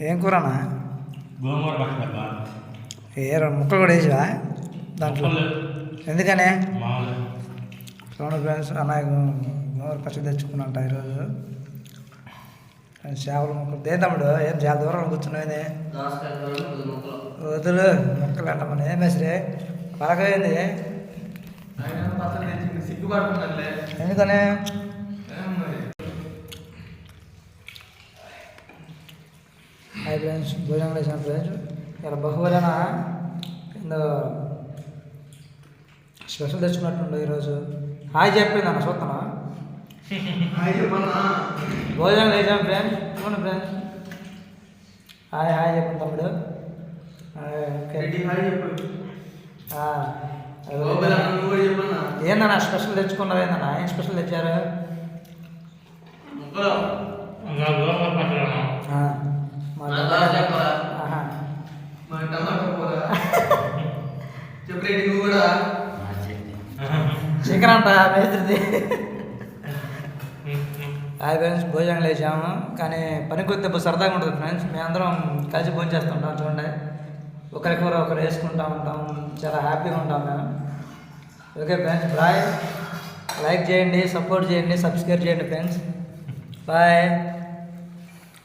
ఏం కూరనా? గోంగూర పచ్చడి. ఏ రెండు ముక్కలు కూడా వేసివా దాంట్లో? ఎందుకనే చూడండి ఫ్రెండ్స్, అన్నయ్య గోంగూర పచ్చడి తెచ్చుకున్నంట ఈరోజు. చేపల ముక్కలు దే తమ్ముడు, ఏం చాలా దూరం కూర్చున్నాయి. వదులు ముక్కలు అంట మన ఏం వేసరే పలకైంది. ఎందుకనే? హాయ్ ఫ్రెండ్స్, భోజనం చేసాను ఫ్రెండ్స్. ఇలా బహుభోజన కింద స్పెషల్ తెచ్చుకున్నట్టుండే ఈరోజు. హాయ్ చెప్పింది అన్న చూస్తాను. భోజనం చేసాం ఫ్రెండ్స్. చూడండి ఫ్రెండ్స్, హాయ్ హాయ్ చెప్పండి తమ్ముడు. ఏందన్నా స్పెషల్ తెచ్చుకున్నారు? ఏందన్నా ఏం స్పెషల్ తెచ్చారు? చికెన్ అంట మేస్త్రిది. హాయ్ ఫ్రెండ్స్, భోజనం లేచాము. కానీ పనికొస్తే సరదాగా ఉంటుంది ఫ్రెండ్స్. మేమందరం కలిసి భోజనం చేస్తుంటాం. చూడండి, ఒకరికొకరు ఒకరు వేసుకుంటూ ఉంటాం. చాలా హ్యాపీగా ఉంటాం మేము. Okay friends, bye. లైక్ చేయండి, సపోర్ట్ చేయండి, సబ్స్క్రైబ్ చేయండి ఫ్రెండ్స్. బాయ్.